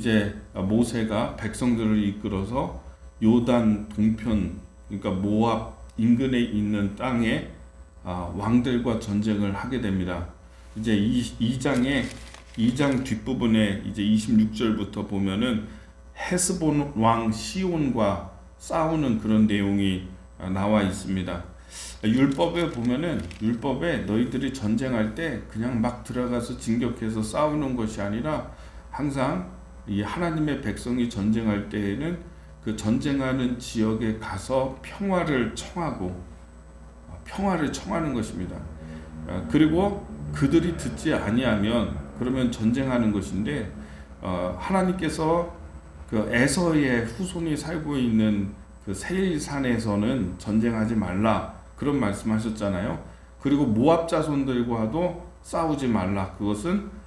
이제 모세가 백성들을 이끌어서 요단 동편, 그러니까 모압 인근에 있는 땅에 왕들과 전쟁을 하게 됩니다. 이제 2장 뒷부분에 이제 26절부터 보면은 헤스본 왕 시온과 싸우는 그런 내용이 나와 있습니다. 율법에 보면은, 율법에 너희들이 전쟁할 때 그냥 막 들어가서 진격해서 싸우는 것이 아니라 항상 이 하나님의 백성이 전쟁할 때에는 그 전쟁하는 지역에 가서 평화를 청하는 것입니다. 그리고 그들이 듣지 아니하면 그러면 전쟁하는 것인데, 하나님께서 그 에서의 후손이 살고 있는 그 세일산에서는 전쟁하지 말라 그런 말씀하셨잖아요. 그리고 모압 자손들과도 싸우지 말라. 그것은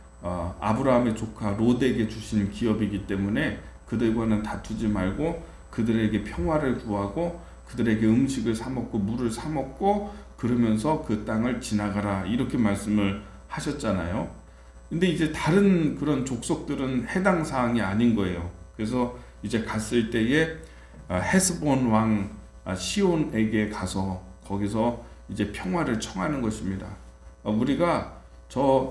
아브라함의 조카 롯에게 주신 기업이기 때문에 그들과는 다투지 말고 그들에게 평화를 구하고 그들에게 음식을 사 먹고 물을 사 먹고 그러면서 그 땅을 지나가라, 이렇게 말씀을 하셨잖아요. 근데 이제 다른 그런 족속들은 해당 사항이 아닌 거예요. 그래서 이제 갔을 때에 헤스본 왕 시온에게 가서 거기서 이제 평화를 청하는 것입니다. 우리가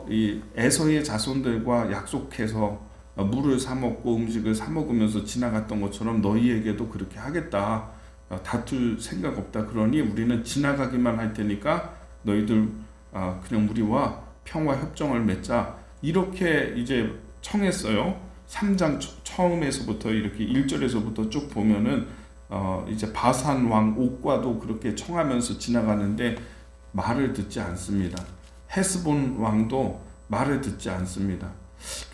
이 에서의 자손들과 약속해서 물을 사 먹고 음식을 사 먹으면서 지나갔던 것처럼 너희에게도 그렇게 하겠다. 다툴 생각 없다. 그러니 우리는 지나가기만 할 테니까 너희들 그냥 우리와 평화 협정을 맺자. 이렇게 이제 청했어요. 3장 처음에서부터 이렇게 1절에서부터 쭉 보면은 이제 바산 왕 옥과도 그렇게 청하면서 지나가는데 말을 듣지 않습니다. 헤스본 왕도 말을 듣지 않습니다.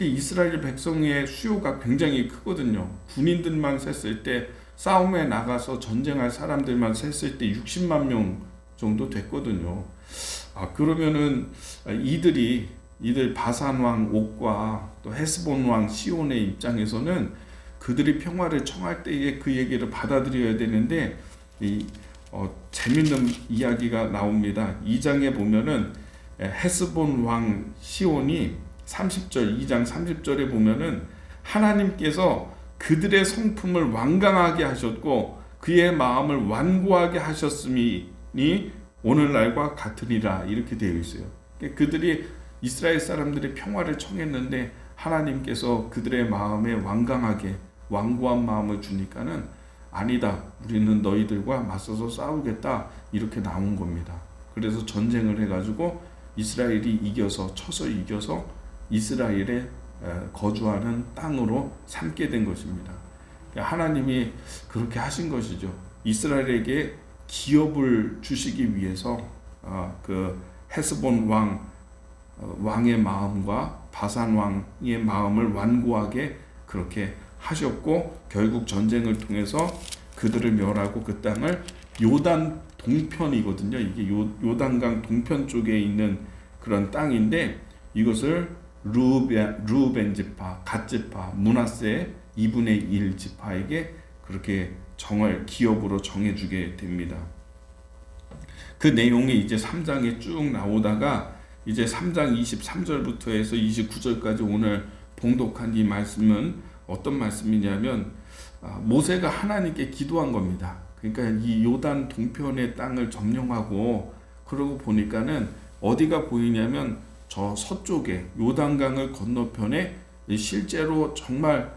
이스라엘 백성의 수요가 굉장히 크거든요. 군인들만 셌을 때, 싸움에 나가서 전쟁할 사람들만 셌을 때 60만 명 정도 됐거든요. 그러면은 이들 바산 왕 옥과 또 헤스본 왕 시온의 입장에서는 그들이 평화를 청할 때에 그 얘기를 받아들여야 되는데, 재밌는 이야기가 나옵니다. 2장에 보면은 헤스본 왕 시온이 2장 30절에 보면은 하나님께서 그들의 성품을 완강하게 하셨고 그의 마음을 완고하게 하셨음이 오늘날과 같으리라, 이렇게 되어 있어요. 그들이 이스라엘 사람들이 평화를 청했는데 하나님께서 그들의 마음에 완고한 마음을 주니까는 아니다, 우리는 너희들과 맞서서 싸우겠다, 이렇게 나온 겁니다. 그래서 전쟁을 해가지고 이스라엘이 쳐서 이겨서 이스라엘에 거주하는 땅으로 삼게 된 것입니다. 하나님이 그렇게 하신 것이죠. 이스라엘에게 기업을 주시기 위해서 그 헤스본 왕의 마음과 바산 왕의 마음을 완고하게 그렇게 하셨고, 결국 전쟁을 통해서 그들을 멸하고 그 땅을 요단 동편이거든요. 이게 요단강 동편 쪽에 있는 그런 땅인데, 이것을 르우벤 지파, 갓 지파, 므낫세 2분의 1 지파에게 그렇게 기업으로 정해주게 됩니다. 그 내용이 이제 3장에 쭉 나오다가 이제 3장 23절부터 해서 29절까지 오늘 봉독한 이 말씀은 어떤 말씀이냐면, 모세가 하나님께 기도한 겁니다. 그러니까 이 요단 동편의 땅을 점령하고, 그러고 보니까는 어디가 보이냐면 저 서쪽에 요단강을 건너편에 실제로 정말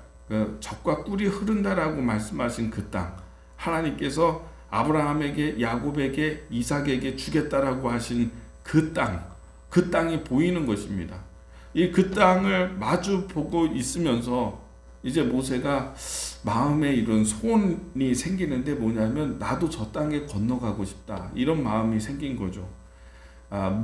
젖과 꿀이 흐른다라고 말씀하신 그 땅, 하나님께서 아브라함에게, 야곱에게, 이삭에게 주겠다라고 하신 그 땅이 보이는 것입니다. 그 땅을 마주 보고 있으면서 이제 모세가 마음에 이런 소원이 생기는데, 뭐냐면 나도 저 땅에 건너가고 싶다, 이런 마음이 생긴 거죠.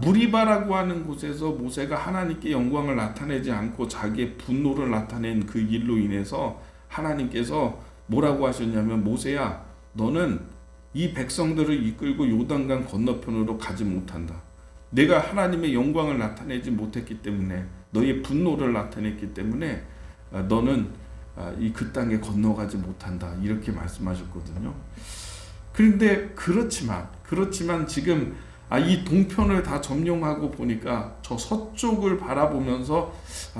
무리바라고 하는 곳에서 모세가 하나님께 영광을 나타내지 않고 자기의 분노를 나타낸 그 일로 인해서 하나님께서 뭐라고 하셨냐면, 모세야, 너는 이 백성들을 이끌고 요단강 건너편으로 가지 못한다. 내가 하나님의 영광을 나타내지 못했기 때문에, 너의 분노를 나타냈기 때문에 너는 그 땅에 건너가지 못한다, 이렇게 말씀하셨거든요. 그런데 그렇지만 지금 이 동편을 다 점령하고 보니까 저 서쪽을 바라보면서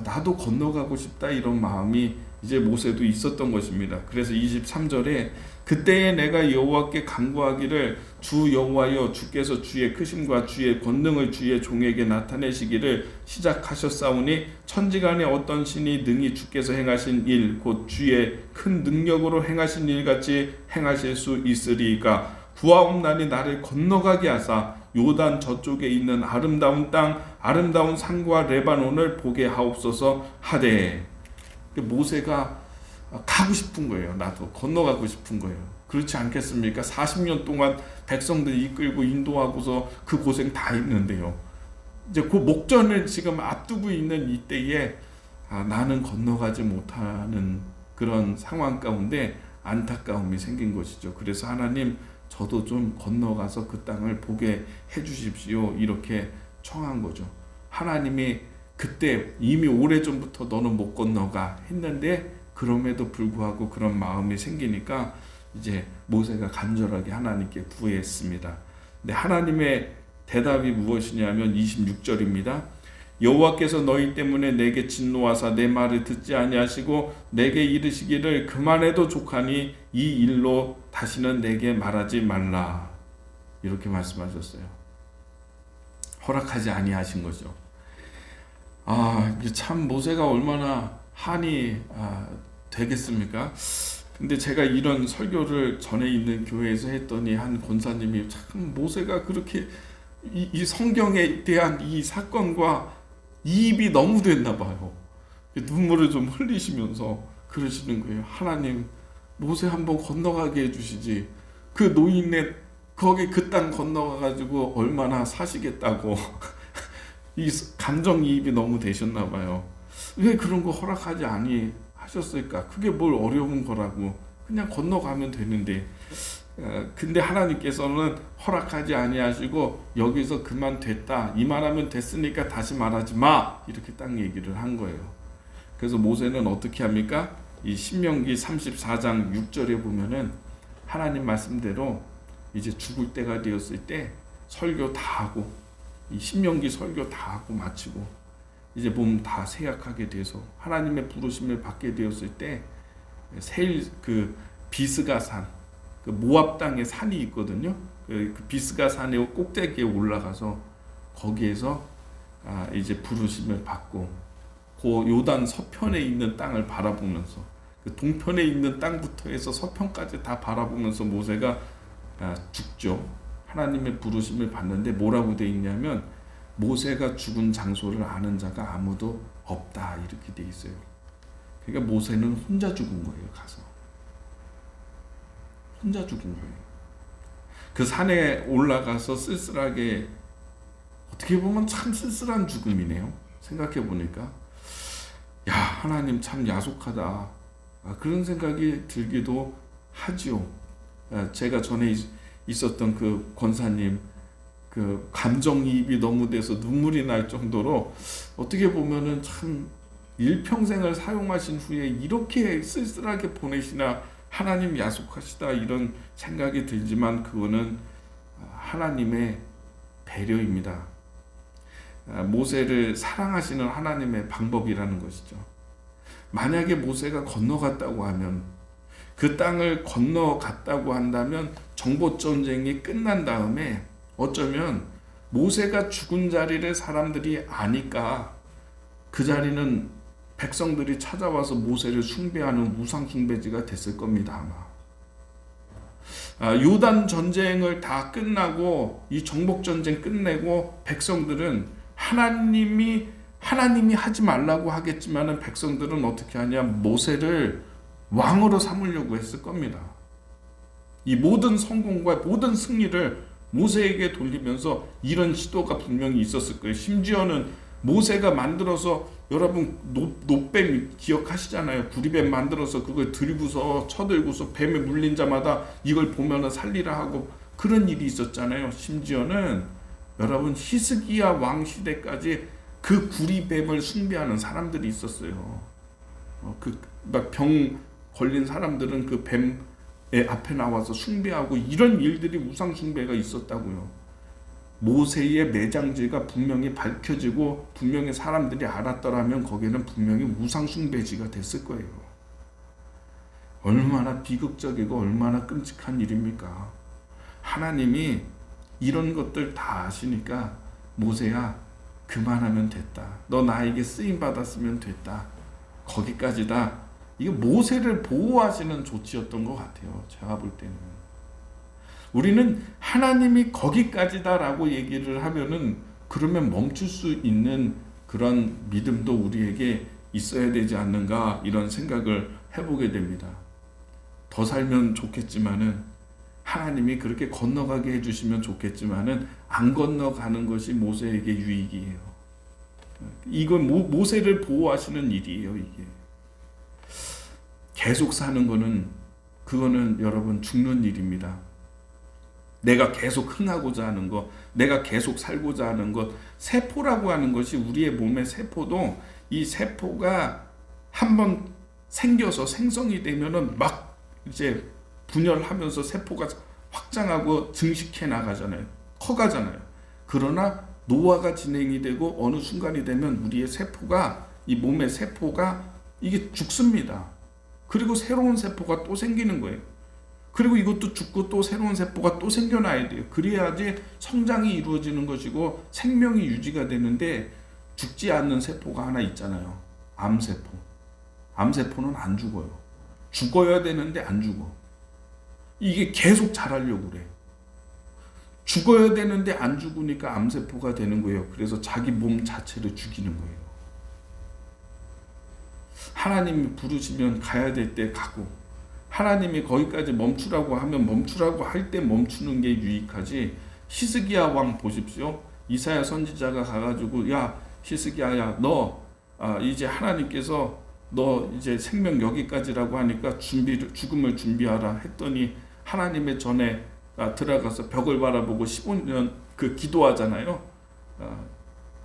나도 건너가고 싶다, 이런 마음이 이제 모세도 있었던 것입니다. 그래서 23절에 그때에 내가 여호와께 간구하기를 주 여호와여 주께서 주의 크심과 주의 권능을 주의 종에게 나타내시기를 시작하셨사오니 천지간에 어떤 신이 능히 주께서 행하신 일 곧 주의 큰 능력으로 행하신 일같이 행하실 수 있으리이까 구하옵나니 나를 건너가게 하사 요단 저쪽에 있는 아름다운 땅 아름다운 산과 레바논을 보게 하옵소서 하되 모세가 가고 싶은 거예요. 나도 건너가고 싶은 거예요. 그렇지 않겠습니까? 40년 동안 백성들 이끌고 인도하고서 그 고생 다 했는데요. 이제 그 목전을 지금 앞두고 있는 이때에 나는 건너가지 못하는 그런 상황 가운데 안타까움이 생긴 것이죠. 그래서 하나님 저도 좀 건너가서 그 땅을 보게 해주십시오. 이렇게 청한 거죠. 하나님이 그때 이미 오래전부터 너는 못 건너가 했는데 그럼에도 불구하고 그런 마음이 생기니까 이제 모세가 간절하게 하나님께 구했습니다. 근데 하나님의 대답이 무엇이냐면 26절입니다. 여호와께서 너희 때문에 내게 진노하사 내 말을 듣지 아니하시고 내게 이르시기를 그만해도 족하니 이 일로 다시는 내게 말하지 말라. 이렇게 말씀하셨어요. 허락하지 아니하신 거죠. 참 모세가 얼마나 한이 되겠습니까? 근데 제가 이런 설교를 전에 있는 교회에서 했더니 한 권사님이 참 모세가 그렇게 이 성경에 대한 이 사건과 이입이 너무 됐나 봐요. 눈물을 좀 흘리시면서 그러시는 거예요. 하나님 모세 한번 건너가게 해주시지. 그 노인네 거기 그 땅 건너가가지고 얼마나 사시겠다고 이 감정이입이 너무 되셨나 봐요. 왜 그런 거 허락하지 아니하셨을까? 그게 뭘 어려운 거라고 그냥 건너가면 되는데 근데 하나님께서는 허락하지 아니하시고 여기서 그만 됐다. 이 말하면 됐으니까 다시 말하지 마. 이렇게 딱 얘기를 한 거예요. 그래서 모세는 어떻게 합니까? 이 신명기 34장 6절에 보면은 하나님 말씀대로 이제 죽을 때가 되었을 때 설교 다 하고 이 신명기 설교 다 하고 마치고 이제 몸 다 세약하게 돼서 하나님의 부르심을 받게 되었을 때 세일 그 비스가 산 그 모압 땅에 산이 있거든요. 그 비스가 산의 꼭대기에 올라가서 거기에서 이제 부르심을 받고 그 요단 서편에 있는 땅을 바라보면서 그 동편에 있는 땅부터 해서 서편까지 다 바라보면서 모세가 죽죠. 하나님의 부르심을 받는데 뭐라고 돼 있냐면 모세가 죽은 장소를 아는 자가 아무도 없다 이렇게 돼 있어요. 그러니까 모세는 혼자 죽은 거예요. 가서 혼자 죽은 거예요. 그 산에 올라가서 쓸쓸하게 어떻게 보면 참 쓸쓸한 죽음이네요. 생각해 보니까 야 하나님 참 야속하다 그런 생각이 들기도 하지요. 제가 전에 있었던 그 권사님 그 감정이입이 너무 돼서 눈물이 날 정도로 어떻게 보면은 참 일평생을 사용하신 후에 이렇게 쓸쓸하게 보내시나 하나님 야속하시다 이런 생각이 들지만 그거는 하나님의 배려입니다. 모세를 사랑하시는 하나님의 방법이라는 것이죠. 만약에 모세가 건너갔다고 하면 그 땅을 건너갔다고 한다면 정복전쟁이 끝난 다음에 어쩌면 모세가 죽은 자리를 사람들이 아니까 그 자리는 백성들이 찾아와서 모세를 숭배하는 우상 숭배지가 됐을 겁니다. 아마 요단 전쟁을 다 끝나고 이 정복전쟁 끝내고 백성들은 하나님이 하지 말라고 하겠지만은 백성들은 어떻게 하냐 모세를 왕으로 삼으려고 했을 겁니다. 이 모든 성공과 모든 승리를 모세에게 돌리면서 이런 시도가 분명히 있었을 거예요. 심지어는 모세가 만들어서 여러분 놋뱀 기억하시잖아요. 구리뱀 만들어서 그걸 들고서 쳐들고서 뱀에 물린 자마다 이걸 보면은 살리라 하고 그런 일이 있었잖아요. 심지어는 여러분 히스기야 왕 시대까지 그 구리뱀을 숭배하는 사람들이 있었어요. 그 막 병 걸린 사람들은 그 뱀의 앞에 나와서 숭배하고 이런 일들이 우상 숭배가 있었다고요. 모세의 매장지가 분명히 밝혀지고 분명히 사람들이 알았더라면 거기는 분명히 우상 숭배지가 됐을 거예요. 얼마나 비극적이고 얼마나 끔찍한 일입니까? 하나님이 이런 것들 다 아시니까 모세야 그만하면 됐다. 너 나에게 쓰임 받았으면 됐다. 거기까지다. 이게 모세를 보호하시는 조치였던 것 같아요. 제가 볼 때는. 우리는 하나님이 거기까지다라고 얘기를 하면은 그러면 멈출 수 있는 그런 믿음도 우리에게 있어야 되지 않는가 이런 생각을 해보게 됩니다. 더 살면 좋겠지만은 하나님이 그렇게 건너가게 해주시면 좋겠지만은 안 건너가는 것이 모세에게 유익이에요. 이건 모세를 보호하시는 일이에요. 이게 계속 사는 거는 그거는 여러분 죽는 일입니다. 내가 계속 흥하고자 하는 것, 내가 계속 살고자 하는 것, 세포라고 하는 것이 우리의 몸의 세포도 이 세포가 한번 생겨서 생성이 되면은 막 이제 분열하면서 세포가 확장하고 증식해 나가잖아요. 커가잖아요. 그러나 노화가 진행이 되고 어느 순간이 되면 우리의 세포가 이 몸의 세포가 이게 죽습니다. 그리고 새로운 세포가 또 생기는 거예요. 그리고 이것도 죽고 또 새로운 세포가 또 생겨나야 돼요. 그래야지 성장이 이루어지는 것이고 생명이 유지가 되는데 죽지 않는 세포가 하나 있잖아요. 암세포. 암세포는 안 죽어요. 죽어야 되는데 안 죽어. 이게 계속 자라려고 그래. 죽어야 되는데 안 죽으니까 암세포가 되는 거예요. 그래서 자기 몸 자체를 죽이는 거예요. 하나님이 부르시면 가야 될 때 가고 하나님이 거기까지 멈추라고 하면 멈추라고 할 때 멈추는 게 유익하지. 히스기야 왕 보십시오. 이사야 선지자가 가가지고 야 히스기야야 너 이제 하나님께서 너 이제 생명 여기까지라고 하니까 죽음을 준비하라 했더니 하나님의 전에 들어가서 벽을 바라보고 15년 그 기도하잖아요.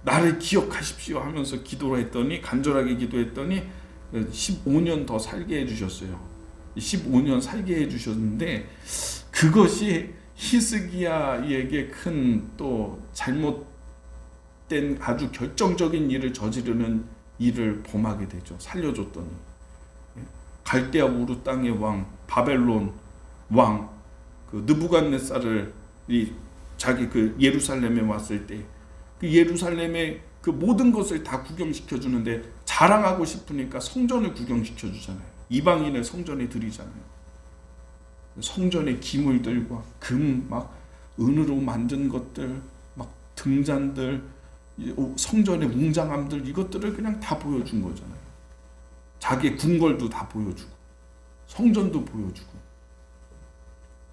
나를 기억하십시오 하면서 기도를 했더니 간절하게 기도했더니 15년 더 살게 해주셨어요. 15년 살게 해주셨는데 그것이 히스기야에게 큰 또 잘못된 아주 결정적인 일을 저지르는 일을 범하게 되죠. 살려줬더니 갈대아 우르 땅의 왕 바벨론 왕 그 느부갓네살을 자기 그 예루살렘에 왔을 때 그 예루살렘의 그 모든 것을 다 구경시켜 주는데 자랑하고 싶으니까 성전을 구경시켜 주잖아요. 이방인을 성전에 들이잖아요. 성전의 기물들과 금 막 은으로 만든 것들 막 등잔들 성전의 웅장함들 이것들을 그냥 다 보여준 거잖아요. 자기의 궁궐도 다 보여주고 성전도 보여주고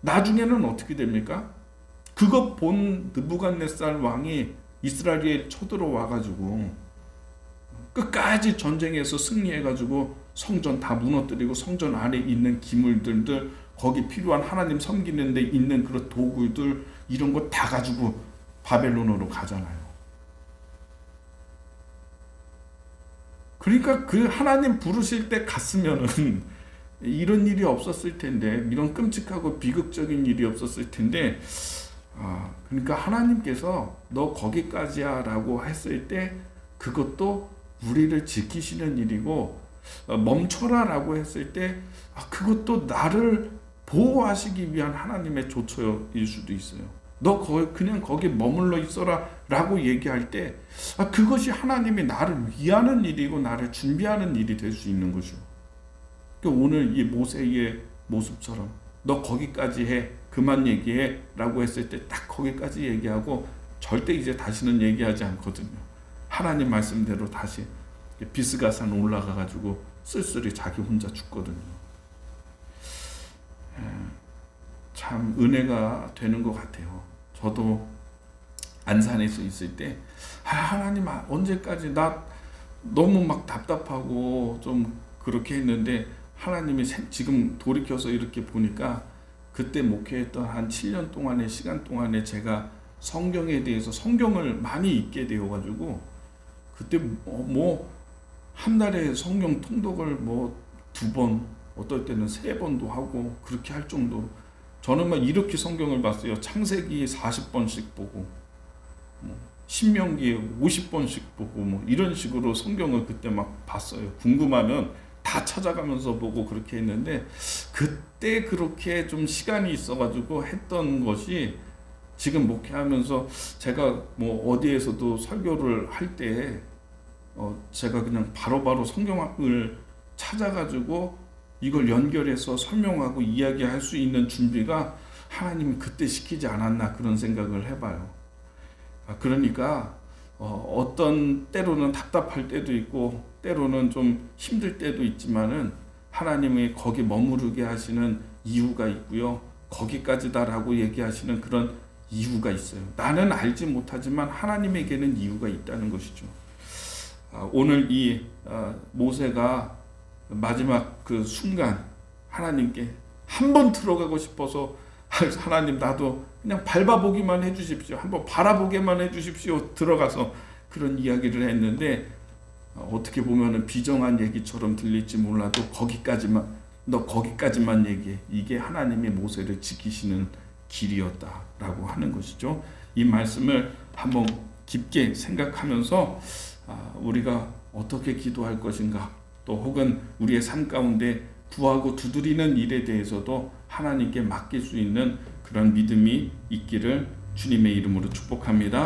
나중에는 어떻게 됩니까? 그거 본 느부갓네살 왕이 이스라엘에 쳐들어와가지고 끝까지 전쟁에서 승리해가지고 성전 다 무너뜨리고 성전 안에 있는 기물들들 거기 필요한 하나님 섬기는 데 있는 그런 도구들 이런 거 다 가지고 바벨론으로 가잖아요. 그러니까 그 하나님 부르실 때 갔으면은 이런 일이 없었을 텐데 이런 끔찍하고 비극적인 일이 없었을 텐데 그러니까 하나님께서 너 거기까지야 라고 했을 때 그것도 우리를 지키시는 일이고 멈춰라 라고 했을 때 그것도 나를 보호하시기 위한 하나님의 조처일 수도 있어요. 너 그냥 거기 머물러 있어라 라고 얘기할 때 그것이 하나님이 나를 위하는 일이고 나를 준비하는 일이 될 수 있는 거죠. 그러니까 오늘 이 모세의 모습처럼 너 거기까지 해 그만 얘기해 라고 했을 때 딱 거기까지 얘기하고 절대 이제 다시는 얘기하지 않거든요. 하나님 말씀대로 다시 비스가산 올라가가지고 쓸쓸히 자기 혼자 죽거든요. 참 은혜가 되는 것 같아요. 저도 안산에서 있을 때 하나님 언제까지 나 너무 막 답답하고 좀 그렇게 했는데 하나님이 지금 돌이켜서 이렇게 보니까 그때 목회했던 한 7년 동안의 시간 동안에 제가 성경에 대해서 성경을 많이 읽게 되어가지고 그때 뭐 한 달에 성경 통독을 뭐 2번 어떨 때는 3번도 하고 그렇게 할 정도로 저는 막 이렇게 성경을 봤어요. 창세기 40번씩 보고 신명기 50번씩 보고 뭐 이런 식으로 성경을 그때 막 봤어요. 궁금하면 다 다 찾아가면서 보고 그렇게 했는데, 그때 그렇게 좀 시간이 있어가지고 했던 것이 지금 목회하면서 제가 뭐 어디에서도 설교를 할 때 제가 그냥 바로바로 성경을 찾아가지고 이걸 연결해서 설명하고 이야기할 수 있는 준비가 하나님이 그때 시키지 않았나 그런 생각을 해봐요. 그러니까 어떤 때로는 답답할 때도 있고 때로는 좀 힘들 때도 있지만은 하나님이 거기 머무르게 하시는 이유가 있고요. 거기까지다라고 얘기하시는 그런 이유가 있어요. 나는 알지 못하지만 하나님에게는 이유가 있다는 것이죠. 오늘 이 모세가 마지막 그 순간 하나님께 한번 들어가고 싶어서 하나님 나도 그냥 밟아보기만 해주십시오. 한번 바라보게만 해주십시오. 들어가서 그런 이야기를 했는데 어떻게 보면은 비정한 얘기처럼 들릴지 몰라도 너 거기까지만 얘기해. 이게 하나님의 모세를 지키시는 길이었다라고 하는 것이죠. 이 말씀을 한번 깊게 생각하면서 우리가 어떻게 기도할 것인가, 또 혹은 우리의 삶 가운데 구하고 두드리는 일에 대해서도 하나님께 맡길 수 있는 그런 믿음이 있기를 주님의 이름으로 축복합니다.